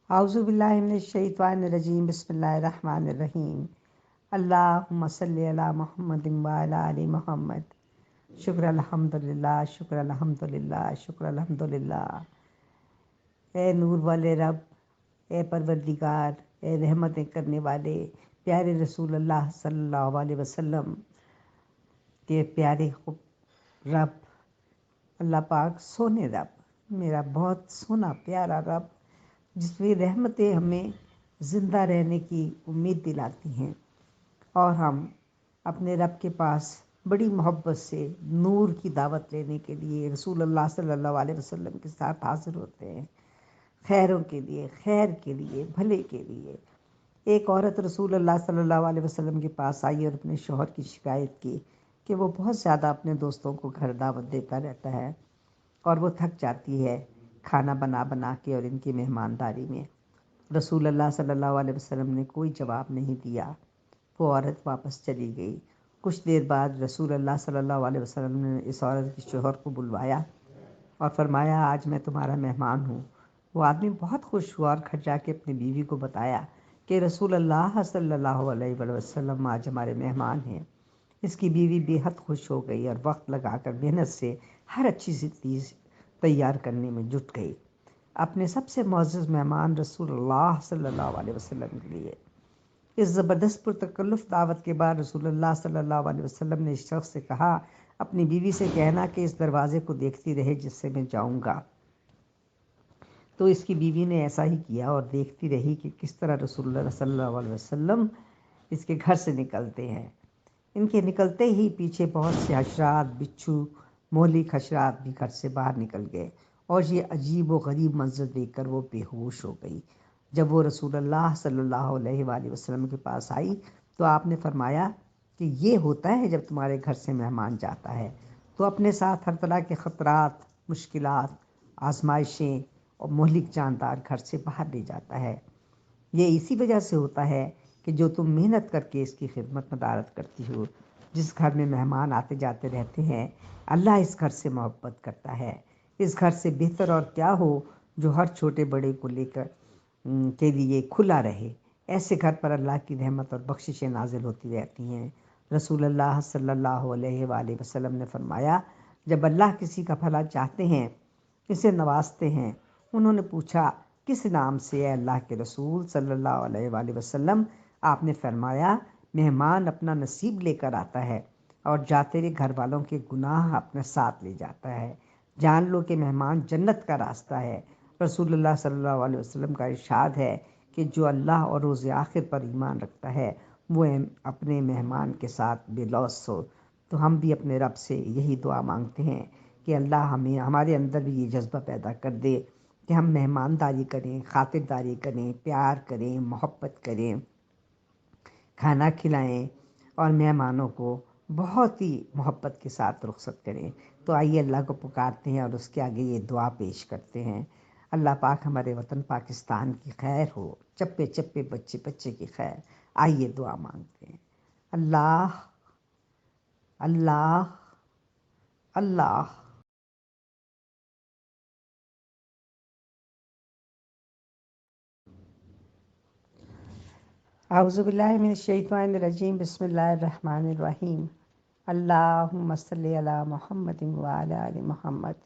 اعوذ باللہ من الشیطان الرجیم بسم اللہ الرحمن الرحیم اللہم صلی علی محمد وعلی آل محمد شکر الحمدللہ شکر الحمدللہ شکر الحمدللہ۔ اے نور والے رب، اے پروردگار، اے رحمتیں کرنے والے پیارے رسول اللہ صلی اللہ علیہ وسلم کے پیارے رب، اللہ پاک سونے رب، میرا بہت سونا پیارا رب، جس کی رحمتیں ہمیں زندہ رہنے کی امید دلاتی ہیں، اور ہم اپنے رب کے پاس بڑی محبت سے نور کی دعوت لینے کے لیے رسول اللہ صلی اللہ علیہ وسلم کے ساتھ حاضر ہوتے ہیں، خیروں کے لیے، خیر کے لیے، بھلے کے لیے۔ ایک عورت رسول اللہ صلی اللہ علیہ وسلم کے پاس آئی اور اپنے شوہر کی شکایت کی کہ وہ بہت زیادہ اپنے دوستوں کو گھر دعوت دیتا رہتا ہے اور وہ تھک جاتی ہے کھانا بنا بنا کے اور ان کی مہمانداری میں۔ رسول اللہ صلی اللہ علیہ وسلم نے کوئی جواب نہیں دیا، وہ عورت واپس چلی گئی۔ کچھ دیر بعد رسول اللہ صلی اللہ علیہ وسلم نے اس عورت کے شوہر کو بلوایا اور فرمایا، آج میں تمہارا مہمان ہوں۔ وہ آدمی بہت خوش ہوا اور گھر جا کے اپنی بیوی کو بتایا کہ رسول اللہ صلی اللہ علیہ وسلم آج ہمارے مہمان ہیں۔ اس کی بیوی بے حد خوش ہو گئی اور وقت لگا کر محنت سے ہر اچھی سی چیز تیار کرنے میں جٹ گئی اپنے سب سے معزز مہمان رسول اللہ صلی اللہ علیہ وسلم کے لیے۔ اس زبردست پرتکلف دعوت کے بعد رسول اللہ صلی اللہ علیہ وسلم نے اس شخص سے کہا، اپنی بیوی سے کہنا کہ اس دروازے کو دیکھتی رہے جس سے میں جاؤں گا۔ تو اس کی بیوی نے ایسا ہی کیا اور دیکھتی رہی کہ کس طرح رسول اللہ صلی اللہ علیہ وسلم اس کے گھر سے نکلتے ہیں۔ ان کے نکلتے ہی پیچھے بہت سے حشرات، بچھو، مہلک حشرات بھی گھر سے باہر نکل گئے، اور یہ عجیب و غریب منظر دیکھ کر وہ بے ہوش ہو گئی۔ جب وہ رسول اللہ صلی اللہ علیہ وآلہ وسلم کے پاس آئی تو آپ نے فرمایا کہ یہ ہوتا ہے جب تمہارے گھر سے مہمان جاتا ہے تو اپنے ساتھ ہر طرح کے خطرات، مشکلات، آزمائشیں اور مہلک جاندار گھر سے باہر لے جاتا ہے۔ یہ اسی وجہ سے ہوتا ہے کہ جو تم محنت کر کے اس کی خدمت مدارت کرتی ہو۔ جس گھر میں مہمان آتے جاتے رہتے ہیں، اللہ اس گھر سے محبت کرتا ہے۔ اس گھر سے بہتر اور کیا ہو جو ہر چھوٹے بڑے کو لے کر کے لیے کھلا رہے۔ ایسے گھر پر اللہ کی رحمت اور بخششیں نازل ہوتی رہتی ہیں۔ رسول اللہ صلی اللہ علیہ وآلہ وسلم نے فرمایا، جب اللہ کسی کا بھلا چاہتے ہیں، اسے نوازتے ہیں۔ انہوں نے پوچھا، کس نام سے اے اللہ کے رسول صلی اللہ علیہ وآلہ وسلم؟ آپ نے فرمایا، مہمان اپنا نصیب لے کر آتا ہے اور جاتے ہوئے گھر والوں کے گناہ اپنے ساتھ لے جاتا ہے۔ جان لو کہ مہمان جنت کا راستہ ہے۔ رسول اللہ صلی اللہ علیہ وسلم کا ارشاد ہے کہ جو اللہ اور روز آخر پر ایمان رکھتا ہے وہ اپنے مہمان کے ساتھ بے لوث ہو۔ تو ہم بھی اپنے رب سے یہی دعا مانگتے ہیں کہ اللہ ہمارے اندر بھی یہ جذبہ پیدا کر دے کہ ہم مہمانداری کریں، خاطرداری کریں، پیار کریں، محبت کریں، کھانا کھلائیں اور مہمانوں کو بہت ہی محبت کے ساتھ رخصت کریں۔ تو آئیے اللہ کو پکارتے ہیں اور اس کے آگے یہ دعا پیش کرتے ہیں۔ اللہ پاک ہمارے وطن پاکستان کی خیر ہو، چپے چپے بچے بچے کی خیر۔ آئیے دعا مانگتے ہیں۔ اللہ اللہ اللہ۔ اعوذ باللہ من الشیطان الرجیم بسم اللہ الرحمن الرحیم۔ اللہم صلی علی محمد وعلی آل محمد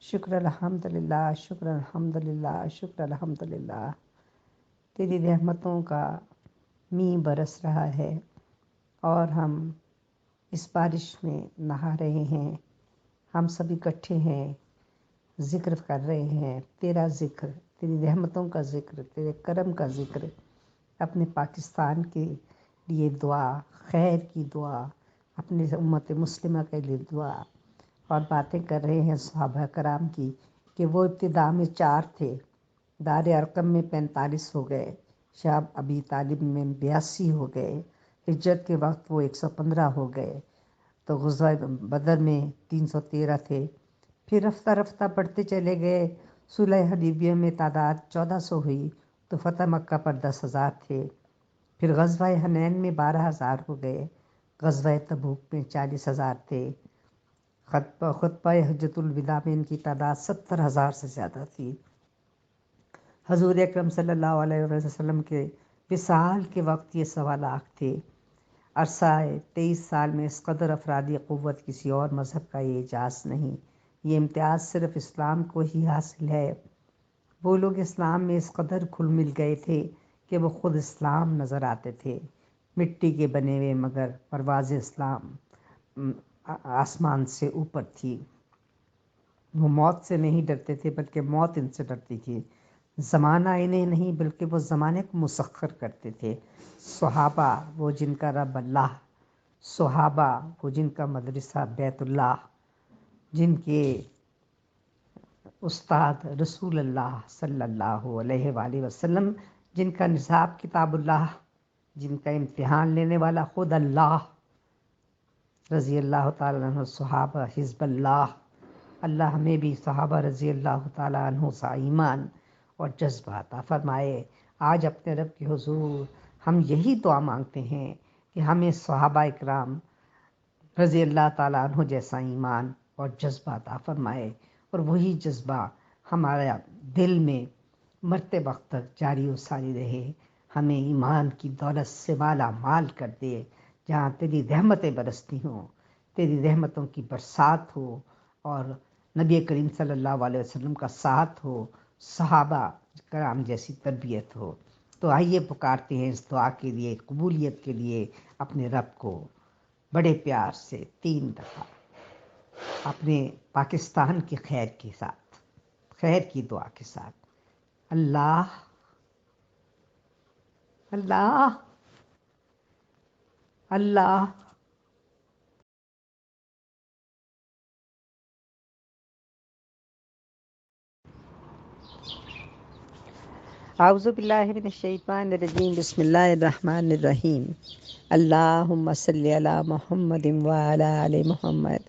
شکر الحمدللہ شکر الحمدللہ شکر الحمدللہ۔ تیری رحمتوں کا می برس رہا ہے اور ہم اس بارش میں نہا رہے ہیں۔ ہم سب اکٹھے ہیں، ذکر کر رہے ہیں، تیرا ذکر، تیری رحمتوں کا ذکر، تیرے کرم کا ذکر، اپنے پاکستان کے لیے دعا، خیر کی دعا، اپنے امت مسلمہ کے لیے دعا، اور باتیں کر رہے ہیں صحابہ کرام کی کہ وہ ابتدا میں 4 تھے، دار ارقم میں 45 ہو گئے، شاہ ابی طالب میں 82 ہو گئے، ہجرت کے وقت وہ 115 ہو گئے، تو غزوہ بدر میں 313 تھے، پھر رفتہ رفتہ بڑھتے چلے گئے۔ صلح حدیبیہ میں تعداد 1400 ہوئی تو فتح مکہ پر 10,000 تھے، پھر غزوہ حنین میں 12,000 ہو گئے، غزوہ تبوک میں 40,000 تھے، خطبہ حجۃ الوداع میں ان کی تعداد 70,000 سے زیادہ تھی۔ حضور اکرم صلی اللہ علیہ وسلم کے وصال کے وقت یہ 1.25 تھے۔ عرصہ 23 سال میں اس قدر افرادی قوت کسی اور مذہب کا یہ اعجاز نہیں۔ یہ امتیاز صرف اسلام کو ہی حاصل ہے۔ وہ لوگ اسلام میں اس قدر گھل مل گئے تھے کہ وہ خود اسلام نظر آتے تھے، مٹی کے بنے ہوئے، مگر پرواز اسلام آسمان سے اوپر تھی۔ وہ موت سے نہیں ڈرتے تھے بلکہ موت ان سے ڈرتی تھی۔ زمانہ انہیں نہیں بلکہ وہ زمانے کو مسخر کرتے تھے۔ صحابہ وہ جن کا رب اللہ، صحابہ وہ جن کا مدرسہ بیت اللہ، جن کے استاد رسول اللہ صلی اللہ علیہ وآلہ وسلم، جن کا نصاب کتاب اللہ، جن کا امتحان لینے والا خود اللہ رضی اللہ تعالیٰ عنہ، صحابہ حزب اللہ۔ اللہ ہمیں بھی صحابہ رضی اللہ تعالیٰ عنہ سے ایمان اور جذبہ عطا فرمائے۔ آج اپنے رب کے حضور ہم یہی دعا مانگتے ہیں کہ ہمیں صحابہ اکرام رضی اللہ تعالیٰ عنہ جیسا ایمان اور جذبہ عطا فرمائے، اور وہی جذبہ ہمارا دل میں مرتے وقت تک جاری و ساری رہے۔ ہمیں ایمان کی دولت سے مالا مال کر دے، جہاں تیری رحمتیں برستی ہوں، تیری رحمتوں کی برسات ہو، اور نبی کریم صلی اللہ علیہ وسلم کا ساتھ ہو، صحابہ کرام جیسی تربیت ہو۔ تو آئیے پکارتے ہیں اس دعا کے لیے، قبولیت کے لیے اپنے رب کو بڑے پیار سے 3 دفعہ، اپنے پاکستان کی خیر کے ساتھ، خیر کی دعا کے ساتھ۔ اللہ اللہ اللہ۔ اعوذ باللہ من الشیطان الرجیم، بسم اللہ الرحمن الرحیم۔ اللہم صلی علی محمد وعلی آل محمد۔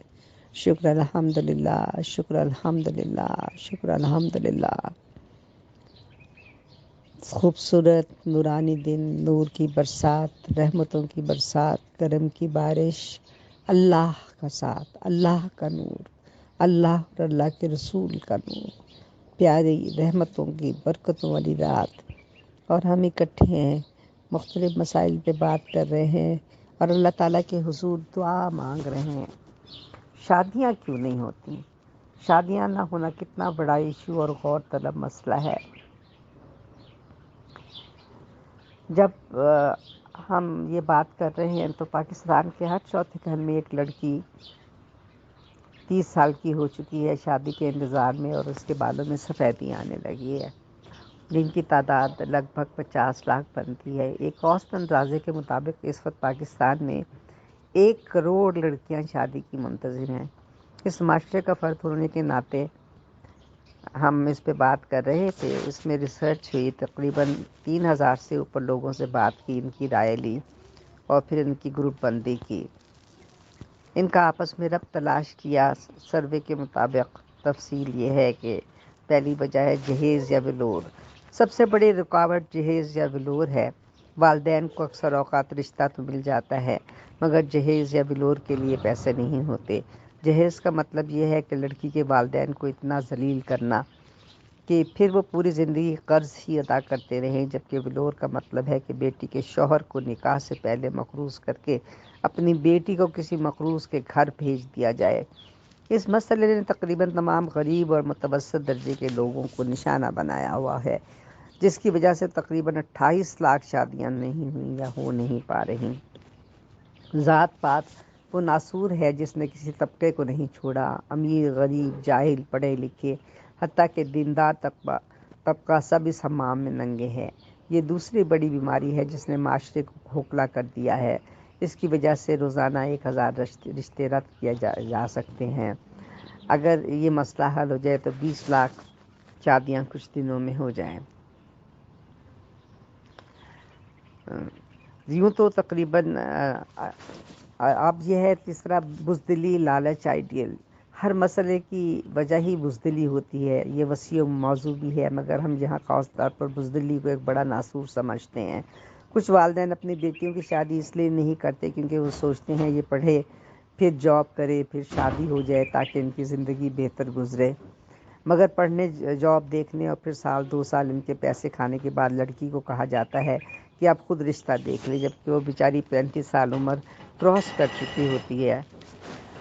شکر الحمدللہ، شکر الحمدللہ، شکر الحمدللہ۔ خوبصورت نورانی دن، نور کی برسات، رحمتوں کی برسات، کرم کی بارش، اللہ کا ساتھ، اللہ کا نور، اللہ اور اللہ کے رسول کا نور، پیاری رحمتوں کی برکتوں والی رات، اور ہم اکٹھے ہیں، مختلف مسائل پہ بات کر رہے ہیں اور اللہ تعالیٰ کے حضور دعا مانگ رہے ہیں۔ شادیاں کیوں نہیں ہوتی؟ شادیاں نہ ہونا کتنا بڑا ایشو اور غور طلب مسئلہ ہے۔ جب ہم یہ بات کر رہے ہیں تو پاکستان کے ہر چوتھے گھر میں ایک لڑکی 30 سال کی ہو چکی ہے، شادی کے انتظار میں، اور اس کے بالوں میں سفیدی آنے لگی ہے، جن کی تعداد لگ بھگ 50 لاکھ بنتی ہے۔ ایک اوسط اندازے کے مطابق اس وقت پاکستان میں 1 کروڑ لڑکیاں شادی کی منتظر ہیں۔ اس معاشرے کا فرد ہونے کے ناطے ہم اس پہ بات کر رہے تھے، اس میں ریسرچ ہوئی، تقریباً 3000 سے اوپر لوگوں سے بات کی، ان کی رائے لی اور پھر ان کی گروپ بندی کی، ان کا آپس میں ربط تلاش کیا۔ سروے کے مطابق تفصیل یہ ہے کہ پہلی وجہ ہے جہیز یا ولور۔ سب سے بڑی رکاوٹ جہیز یا ولور ہے۔ والدین کو اکثر اوقات رشتہ تو مل جاتا ہے مگر جہیز یا ولور کے لیے پیسے نہیں ہوتے۔ جہیز کا مطلب یہ ہے کہ لڑکی کے والدین کو اتنا ذلیل کرنا کہ پھر وہ پوری زندگی قرض ہی ادا کرتے رہیں، جبکہ ولور کا مطلب ہے کہ بیٹی کے شوہر کو نکاح سے پہلے مقروض کر کے اپنی بیٹی کو کسی مقروض کے گھر بھیج دیا جائے۔ اس مسئلے نے تقریباً تمام غریب اور متوسط درجے کے لوگوں کو نشانہ بنایا ہوا ہے، جس کی وجہ سے تقریباً 28 لاکھ شادیاں نہیں ہوئیں یا ہو نہیں پا رہی۔ ذات پات وہ ناسور ہے جس نے کسی طبقے کو نہیں چھوڑا، امیر، غریب، جاہل، پڑھے لکھے، حتیٰ کہ دیندار طبقہ سب اس حمام میں ننگے ہیں۔ یہ دوسری بڑی بیماری ہے جس نے معاشرے کو کھوکھلا کر دیا ہے۔ اس کی وجہ سے روزانہ 1000 رشتے رد کیے جا سکتے ہیں۔ اگر یہ مسئلہ حل ہو جائے تو 20 لاکھ شادیاں کچھ دنوں میں ہو جائیں۔ یوں تو تقریباً اب یہ ہے تیسرا، بزدلی، لالچ، آئیڈیل۔ ہر مسئلے کی وجہ ہی بزدلی ہوتی ہے۔ یہ وسیع موضوع بھی ہے مگر ہم یہاں خاص طور پر بزدلی کو ایک بڑا ناسور سمجھتے ہیں۔ کچھ والدین اپنی بیٹیوں کی شادی اس لیے نہیں کرتے کیونکہ وہ سوچتے ہیں یہ پڑھے، پھر جاب کرے، پھر شادی ہو جائے تاکہ ان کی زندگی بہتر گزرے۔ مگر پڑھنے جاب دیکھنے اور پھر سال 2 سال ان کے پیسے کھانے کے بعد لڑکی کو کہا جاتا ہے کہ آپ خود رشتہ دیکھ لیں، جبکہ وہ بیچاری 35 سال عمر کراس کر چکی ہوتی ہے۔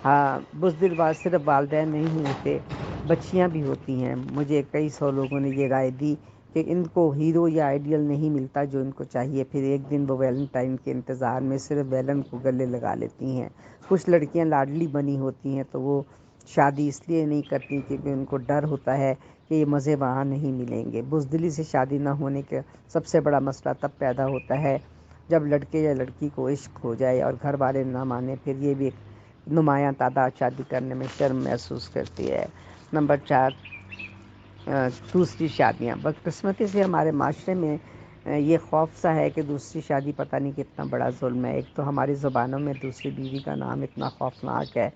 ہاں، بزدل بات صرف والدین نہیں ہوتے، بچیاں بھی ہوتی ہیں۔ مجھے کئی 100 لوگوں نے یہ رائے دی کہ ان کو ہیرو یا آئیڈیل نہیں ملتا جو ان کو چاہیے، پھر ایک دن وہ ویلنٹائن کے انتظار میں صرف ویلن کو گلے لگا لیتی ہیں۔ کچھ لڑکیاں لاڈلی بنی ہوتی ہیں تو وہ شادی اس لیے نہیں کرتی کیونکہ ان کو ڈر ہوتا ہے کہ یہ مزے وہاں نہیں ملیں گے۔ بزدلی سے شادی نہ ہونے کا سب سے بڑا مسئلہ تب پیدا ہوتا ہے جب لڑکے یا لڑکی کو عشق ہو جائے اور گھر والے نہ مانے، پھر یہ بھی ایک نمایاں تعداد شادی کرنے میں شرم محسوس کرتی ہے۔ نمبر 4، دوسری شادیاں۔ بدقسمتی سے ہمارے معاشرے میں یہ خوف سا ہے کہ دوسری شادی پتہ نہیں کتنا بڑا ظلم ہے۔ ایک تو ہماری زبانوں میں دوسری بیوی کا نام اتنا خوفناک ہے،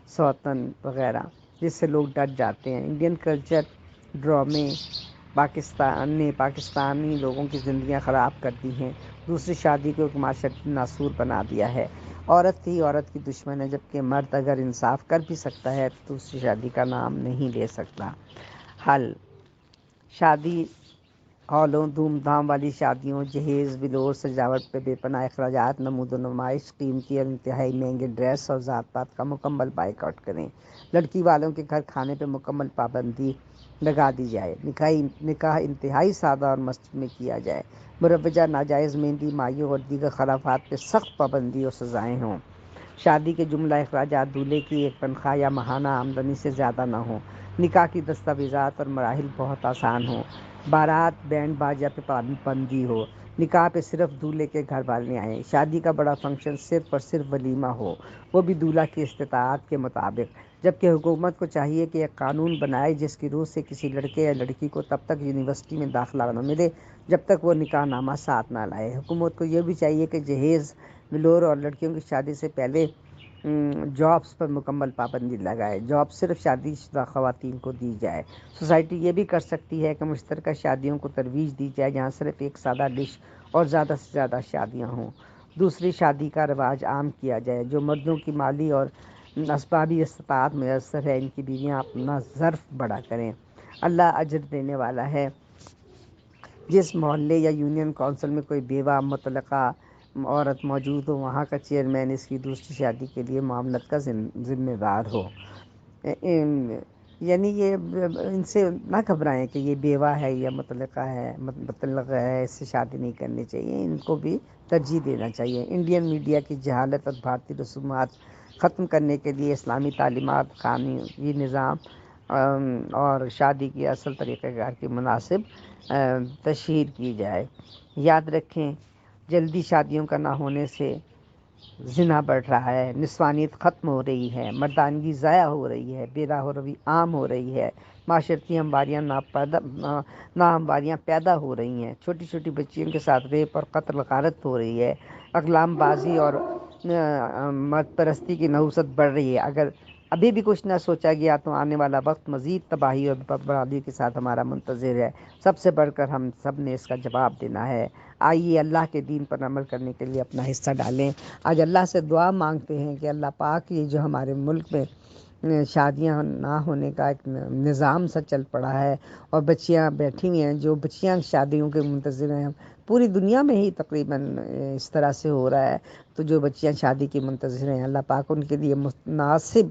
سوتن وغیرہ، جس سے لوگ ڈر جاتے ہیں۔ انڈین کلچر ڈرامے پاکستانی لوگوں کی زندگیاں خراب کر دی ہیں۔ دوسری شادی کو ایک معاشرتی ناسور بنا دیا ہے۔ عورت ہی عورت کی دشمن ہے، جبکہ مرد اگر انصاف کر بھی سکتا ہے تو دوسری شادی کا نام نہیں لے سکتا۔ حل: شادی ہالوں، دھوم دھام والی شادیوں، جہیز، بلور، سجاوٹ پہ بے پناہ اخراجات، نمود و نمائش، قیمتی اور انتہائی مہنگے ڈریس اور ذات پات کا مکمل بائیکاٹ کریں۔ لڑکی والوں کے گھر کھانے پہ مکمل پابندی لگا دی جائے۔ نکاح انتہائی سادہ اور مسجد میں کیا جائے۔ مروجہ ناجائز مہندی مائیوں اور دیگر خرافات پہ سخت پابندی اور سزائیں ہوں۔ شادی کے جملہ اخراجات دولہے کی ایک تنخواہ یا ماہانہ آمدنی سے زیادہ نہ ہوں۔ نکاح کی دستاویزات اور مراحل بہت آسان ہوں۔ بارات، بینڈ باجا پہ پابندی ہو۔ نکاح پہ صرف دولہے کے گھر والے آئیں۔ شادی کا بڑا فنکشن صرف اور صرف ولیمہ ہو، وہ بھی دولہا کی استطاعت کے مطابق، جبکہ حکومت کو چاہیے کہ ایک قانون بنائے جس کی روح سے کسی لڑکے یا لڑکی کو تب تک یونیورسٹی میں داخلہ نہ ملے جب تک وہ نکاح نامہ ساتھ نہ لائے۔ حکومت کو یہ بھی چاہیے کہ جہیز، بلور اور لڑکیوں کی شادی سے پہلے جابس پر مکمل پابندی لگائے۔ جاب صرف شادی شدہ خواتین کو دی جائے۔ سوسائٹی یہ بھی کر سکتی ہے کہ مشترکہ شادیوں کو ترویج دی جائے جہاں صرف ایک سادہ ڈش اور زیادہ سے زیادہ شادیاں ہوں۔ دوسری شادی کا رواج عام کیا جائے۔ جو مردوں کی مالی اور اسبابی استطاعت میسر ہے، ان کی بیویاں اپنا ظرف بڑا کریں۔ اللہ اجر دینے والا ہے۔ جس محلے یا یونین کونسل میں کوئی بیوہ مطلقہ عورت موجود ہو، وہاں کا چیئرمین اس کی دوسری شادی کے لیے معاملت کا ذمہ دار ہو۔ یعنی یہ ان سے نہ گھبرائیں کہ یہ بیوہ ہے یا مطلقہ ہے، مطلق ہے، اس سے شادی نہیں کرنی چاہیے، ان کو بھی ترجیح دینا چاہیے۔ انڈین میڈیا کی جہالت اور بھارتی رسومات ختم کرنے کے لیے اسلامی تعلیمات، قانونی نظام اور شادی کی اصل طریقہ کار کی مناسب تشہیر کی جائے۔ یاد رکھیں، جلدی شادیوں کا نہ ہونے سے زنا بڑھ رہا ہے، نسوانیت ختم ہو رہی ہے، مردانگی ضائع ہو رہی ہے، بے راہ روی عام ہو رہی ہے، معاشرتی ناہمواریاں پیدا ہو رہی ہیں، چھوٹی چھوٹی بچیوں کے ساتھ ریپ اور قتل غارت ہو رہی ہے، اقلام بازی اور مرد پرستی کی نحوست بڑھ رہی ہے۔ اگر ابھی بھی کچھ نہ سوچا گیا تو آنے والا وقت مزید تباہی اور بربادی کے ساتھ ہمارا منتظر ہے۔ سب سے بڑھ کر ہم سب نے اس کا جواب دینا ہے۔ آئیے اللہ کے دین پر عمل کرنے کے لیے اپنا حصہ ڈالیں۔ آج اللہ سے دعا مانگتے ہیں کہ اللہ پاک، یہ جو ہمارے ملک میں شادیاں نہ ہونے کا ایک نظام سا چل پڑا ہے اور بچیاں بیٹھی ہوئی ہیں، جو بچیاں شادیوں کے منتظر ہیں، پوری دنیا میں ہی تقریباً اس طرح سے ہو رہا ہے، تو جو بچیاں شادی کی منتظر ہیں، اللہ پاک ان کے لیے مناسب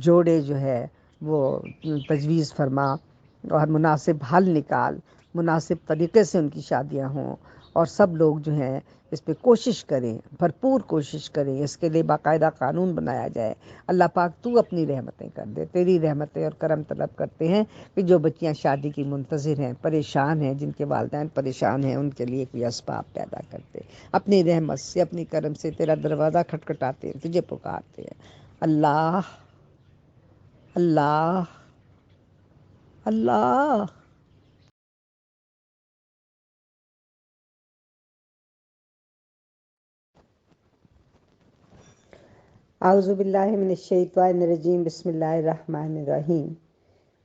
جوڑے جو ہے وہ تجویز فرما اور مناسب حل نکال، مناسب طریقے سے ان کی شادیاں ہوں، اور سب لوگ جو ہیں اس پہ کوشش کریں، بھرپور کوشش کریں، اس کے لیے باقاعدہ قانون بنایا جائے۔ اللہ پاک تو اپنی رحمتیں کر دے، تیری رحمتیں اور کرم طلب کرتے ہیں کہ جو بچیاں شادی کی منتظر ہیں، پریشان ہیں، جن کے والدین پریشان ہیں، ان کے لیے کوئی اسباب پیدا کرتے، اپنی رحمت سے، اپنی کرم سے تیرا دروازہ کھٹکھٹاتے ہیں، تجھے پکارتے ہیں۔ اللہ اللہ اللہ۔ اعوذ باللہ من الشیطان الرجیم، بسم اللہ الرحمن الرحیم۔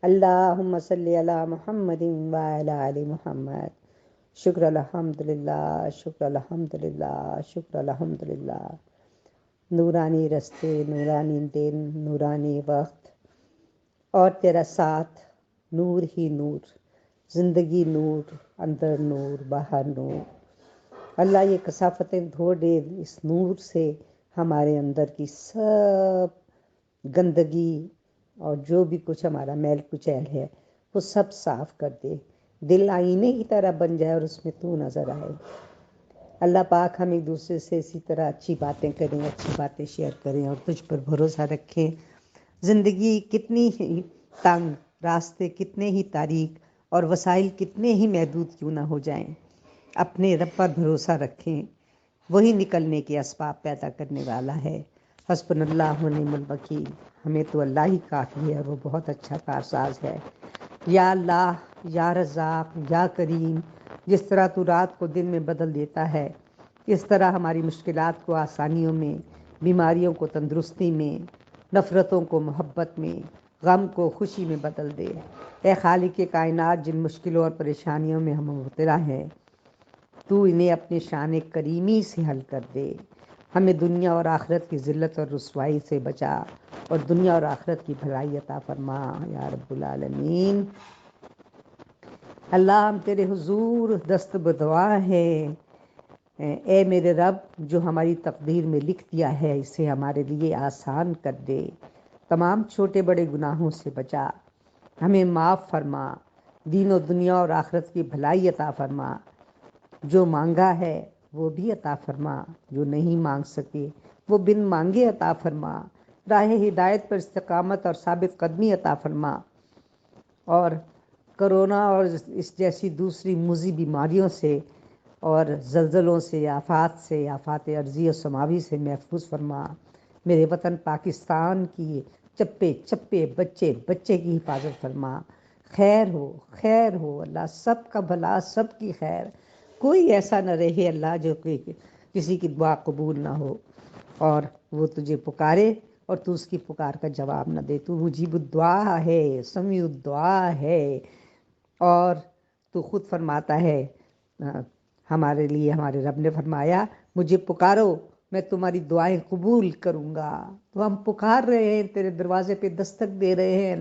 اللہم صلی علی محمد وعلی آل محمد۔ شکر الحمدللہ، شکر الحمدللہ، شکر الحمدللہ۔ نورانی رستے، نورانی دن، نورانی وقت اور تیرا ساتھ نور ہی نور، زندگی نور، اندر نور باہر نور۔ اللہ یہ کثافتیں دھو دے اس نور سے، ہمارے اندر کی سب گندگی اور جو بھی کچھ ہمارا میل کچیل ہے وہ سب صاف کر دے، دل آئینے کی طرح بن جائے اور اس میں تو نظر آئے۔ اللہ پاک ہم ایک دوسرے سے اسی طرح اچھی باتیں کریں، اچھی باتیں شیئر کریں اور تجھ پر بھروسہ رکھیں۔ زندگی کتنی ہی تنگ، راستے کتنے ہی تاریک اور وسائل کتنے ہی محدود کیوں نہ ہو جائیں، اپنے رب پر بھروسہ رکھیں، وہی نکلنے کے اسباب پیدا کرنے والا ہے۔ حسبنا اللہ و نعم الوکیل، ہمیں تو اللہ ہی کافی ہے اور وہ بہت اچھا کارساز ہے۔ یا اللہ، یا رزاق، یا کریم، جس طرح تو رات کو دن میں بدل دیتا ہے، اس طرح ہماری مشکلات کو آسانیوں میں، بیماریوں کو تندرستی میں، نفرتوں کو محبت میں، غم کو خوشی میں بدل دے۔ اے خالق کائنات، جن مشکلوں اور پریشانیوں میں ہم مبتلا ہیں، تو انہیں اپنے شان کریمی سے حل کر دے۔ ہمیں دنیا اور آخرت کی ذلت اور رسوائی سے بچا اور دنیا اور آخرت کی بھلائی عطا فرما یا رب العالمین۔ اللہ، ہم تیرے حضور دست بدعا ہے، اے میرے رب، جو ہماری تقدیر میں لکھ دیا ہے اسے ہمارے لیے آسان کر دے، تمام چھوٹے بڑے گناہوں سے بچا، ہمیں معاف فرما، دین و دنیا اور آخرت کی بھلائی عطا فرما۔ جو مانگا ہے وہ بھی عطا فرما، جو نہیں مانگ سکے وہ بن مانگے عطا فرما۔ راہ ہدایت پر استقامت اور ثابت قدمی عطا فرما، اور کرونا اور اس جیسی دوسری موذی بیماریوں سے اور زلزلوں سے، آفات ارضی و سماوی سے محفوظ فرما۔ میرے وطن پاکستان کی چپے چپے بچے بچے کی حفاظت فرما۔ خیر ہو اللہ، سب کا بھلا، سب کی خیر، کوئی ایسا نہ رہے اللہ جو کہ کسی کی دعا قبول نہ ہو اور وہ تجھے پکارے اور تو اس کی پکار کا جواب نہ دے۔ تو مجیب الدعا ہے، سمیع الدعا ہے، اور تو خود فرماتا ہے، ہمارے لیے ہمارے رب نے فرمایا، مجھے پکارو میں تمہاری دعائیں قبول کروں گا۔ تو ہم پکار رہے ہیں، تیرے دروازے پہ دستک دے رہے ہیں۔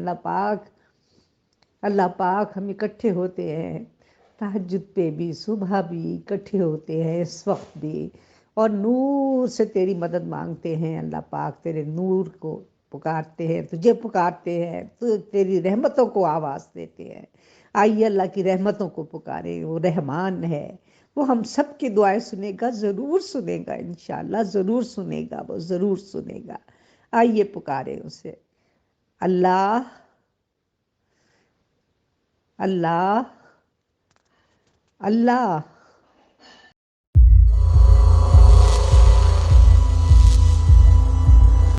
اللہ پاک ہم اکٹھے ہوتے ہیں، تہجد پہ بھی، صبح بھی اکٹھے ہوتے ہیں، اس وقت بھی، اور نور سے تیری مدد مانگتے ہیں۔ اللہ پاک تیرے نور کو پکارتے ہیں، تجھے پکارتے ہیں، تو تیری رحمتوں کو آواز دیتے ہیں۔ آئیے اللہ کی رحمتوں کو پکارے، وہ رحمان ہے، وہ ہم سب کی دعائیں سنے گا، ضرور سنے گا، انشاءاللہ ضرور سنے گا، وہ ضرور سنے گا۔ آئیے پکارے اسے۔ اللہ، اللہ، اللہ،